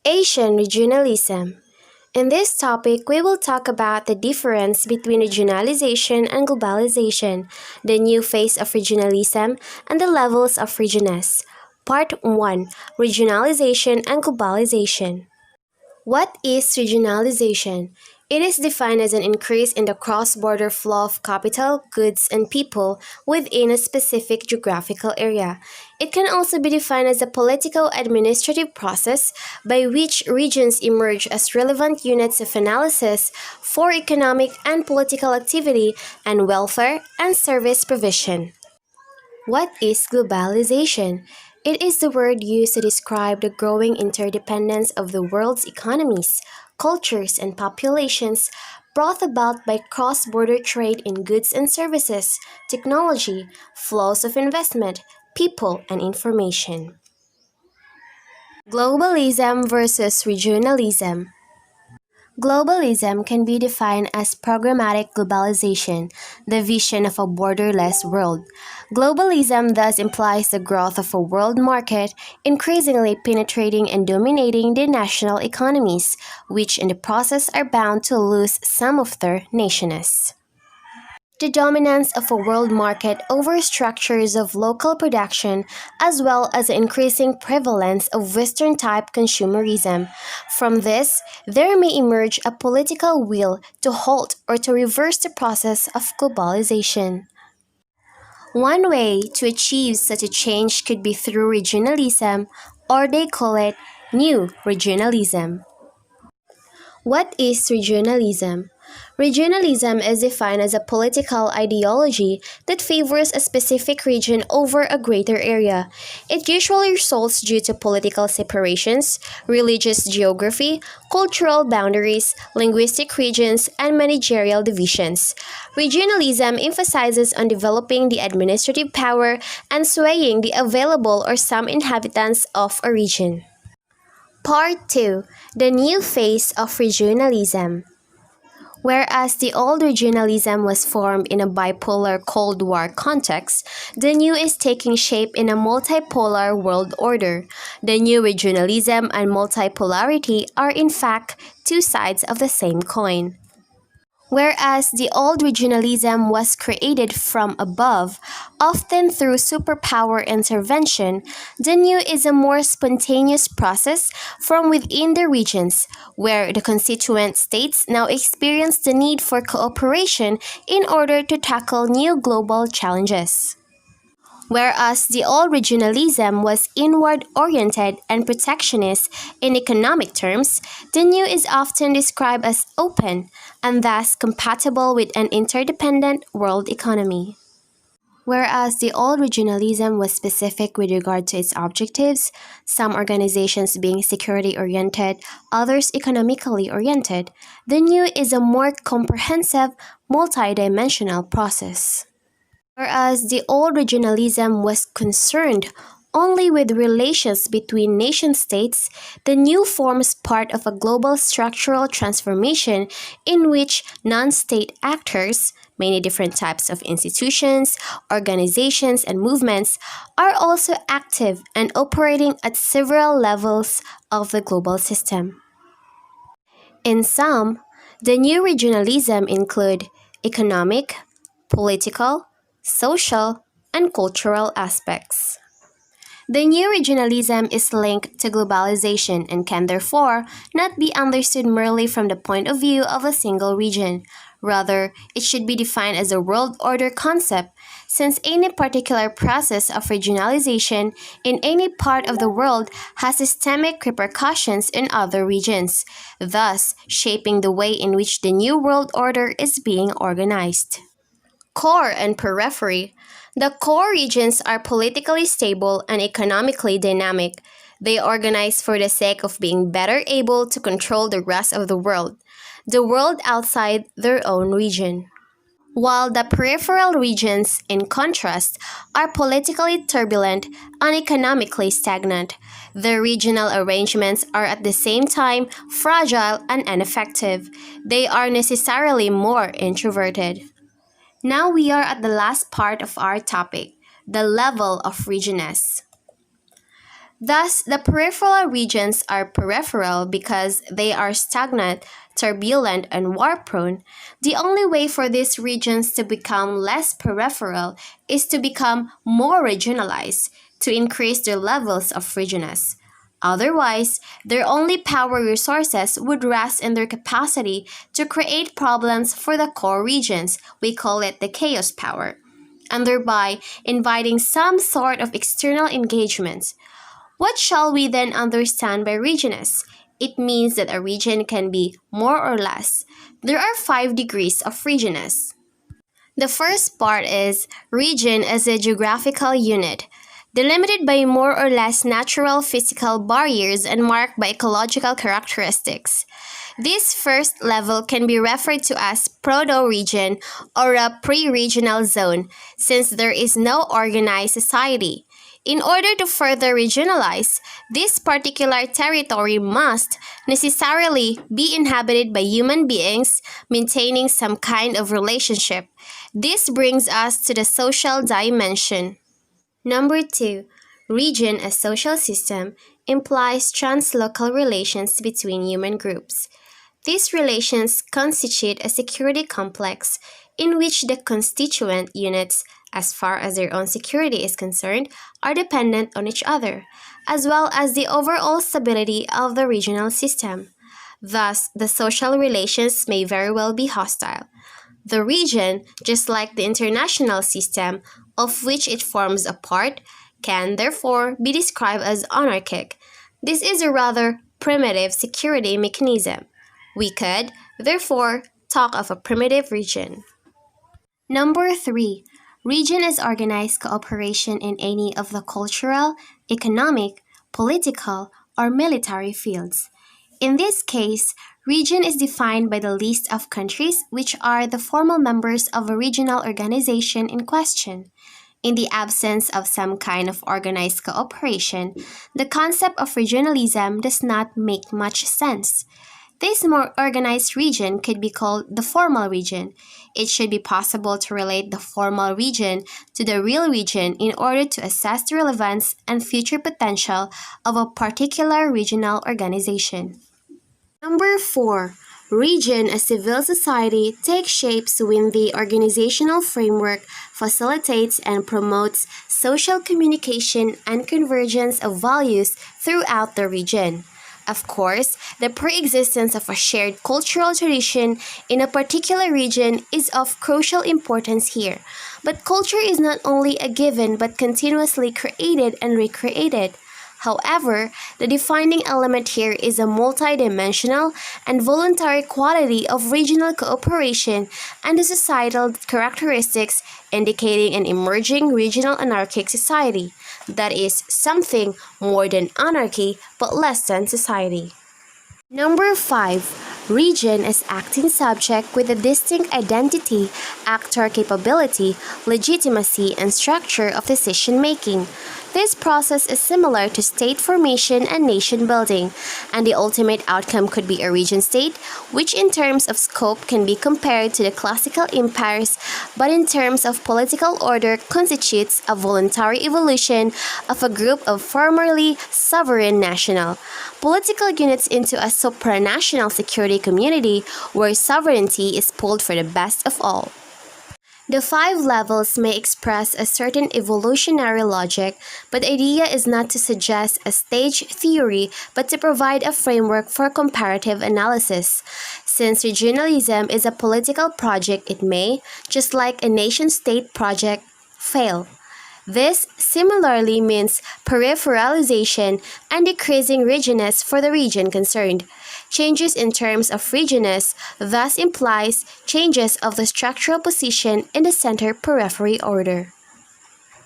Asian regionalism. In this topic, we will talk about the difference between regionalization and globalization, the new phase of regionalism, and the levels of regionness. Part 1. Regionalization and Globalization. What is regionalization? It is defined as an increase in the cross-border flow of capital, goods, and people within a specific geographical area. It can also be defined as a political-administrative process by which regions emerge as relevant units of analysis for economic and political activity and welfare and service provision. What is globalization? It is the word used to describe the growing interdependence of the world's economies, cultures, and populations brought about by cross-border trade in goods and services, technology, flows of investment, people, and information. Globalism versus regionalism. Globalism can be defined as programmatic globalization, the vision of a borderless world. Globalism thus implies the growth of a world market, increasingly penetrating and dominating the national economies, which in the process are bound to lose some of their nationness. The dominance of a world market over structures of local production, as well as the increasing prevalence of Western-type consumerism. From this, there may emerge a political will to halt or to reverse the process of globalization. One way to achieve such a change could be through regionalism, or they call it new regionalism. What is regionalism? Regionalism is defined as a political ideology that favors a specific region over a greater area. It usually results due to political separations, religious geography, cultural boundaries, linguistic regions, and managerial divisions. Regionalism emphasizes on developing the administrative power and swaying the available or some inhabitants of a region. Part 2. The new phase of regionalism. Whereas the old regionalism was formed in a bipolar Cold War context, the new is taking shape in a multipolar world order. The new regionalism and multipolarity are in fact two sides of the same coin. Whereas the old regionalism was created from above, often through superpower intervention, the new is a more spontaneous process from within the regions, where the constituent states now experience the need for cooperation in order to tackle new global challenges. Whereas the old regionalism was inward-oriented and protectionist in economic terms, the new is often described as open and thus compatible with an interdependent world economy. Whereas the old regionalism was specific with regard to its objectives, some organizations being security-oriented, others economically oriented, the new is a more comprehensive, multidimensional process. Whereas the old regionalism was concerned only with relations between nation-states, the new forms part of a global structural transformation in which non-state actors, many different types of institutions, organizations, and movements, are also active and operating at several levels of the global system. In sum, the new regionalism include economic, political, social, and cultural aspects. The new regionalism is linked to globalization and can therefore not be understood merely from the point of view of a single region. Rather, it should be defined as a world order concept, since any particular process of regionalization in any part of the world has systemic repercussions in other regions, thus shaping the way in which the new world order is being organized. Core and periphery. The core regions are politically stable and economically dynamic. They organize for the sake of being better able to control the rest of the world outside their own region. While the peripheral regions, in contrast, are politically turbulent and economically stagnant, their regional arrangements are at the same time fragile and ineffective. They are necessarily more introverted. Now we are at the last part of our topic, the level of regionness. Thus, the peripheral regions are peripheral because they are stagnant, turbulent, and war-prone. The only way for these regions to become less peripheral is to become more regionalized, to increase their levels of regionness. Otherwise, their only power resources would rest in their capacity to create problems for the core regions. We call it the chaos power, and thereby inviting some sort of external engagement. What shall we then understand by regionness? It means that a region can be more or less. There are 5 degrees of regionness. The first part is region as a geographical unit, delimited by more or less natural physical barriers and marked by ecological characteristics. This first level can be referred to as proto-region or a pre-regional zone, since there is no organized society. In order to further regionalize, this particular territory must necessarily be inhabited by human beings maintaining some kind of relationship. This brings us to the social dimension. Number 2, region as social system implies translocal relations between human groups. These relations constitute a security complex in which the constituent units, as far as their own security is concerned, are dependent on each other, as well as the overall stability of the regional system. Thus, the social relations may very well be hostile. The region, just like the international system of which it forms a part, can therefore be described as anarchic. This is a rather primitive security mechanism. We could, therefore, talk of a primitive region. Number 3. Region is organized cooperation in any of the cultural, economic, political, or military fields. In this case, region is defined by the list of countries which are the formal members of a regional organization in question. In the absence of some kind of organized cooperation, the concept of regionalism does not make much sense. This more organized region could be called the formal region. It should be possible to relate the formal region to the real region in order to assess the relevance and future potential of a particular regional organization. Number 4. Region as civil society takes shapes when the organizational framework facilitates and promotes social communication and convergence of values throughout the region. Of course, the pre-existence of a shared cultural tradition in a particular region is of crucial importance here. But culture is not only a given but continuously created and recreated. However, the defining element here is a multidimensional and voluntary quality of regional cooperation and the societal characteristics indicating an emerging regional anarchic society. That is something more than anarchy but less than society. Number 5. Region as acting subject with a distinct identity, actor capability, legitimacy, and structure of decision making. This process is similar to state formation and nation building, and the ultimate outcome could be a region state, which in terms of scope can be compared to the classical empires, but in terms of political order constitutes a voluntary evolution of a group of formerly sovereign national political units into a supranational security community where sovereignty is pulled for the best of all. The 5 levels may express a certain evolutionary logic, but the idea is not to suggest a stage theory but to provide a framework for comparative analysis. Since regionalism is a political project, it may, just like a nation-state project, fail. This similarly means peripheralization and decreasing regionness for the region concerned. Changes in terms of regionness thus implies changes of the structural position in the center-periphery order.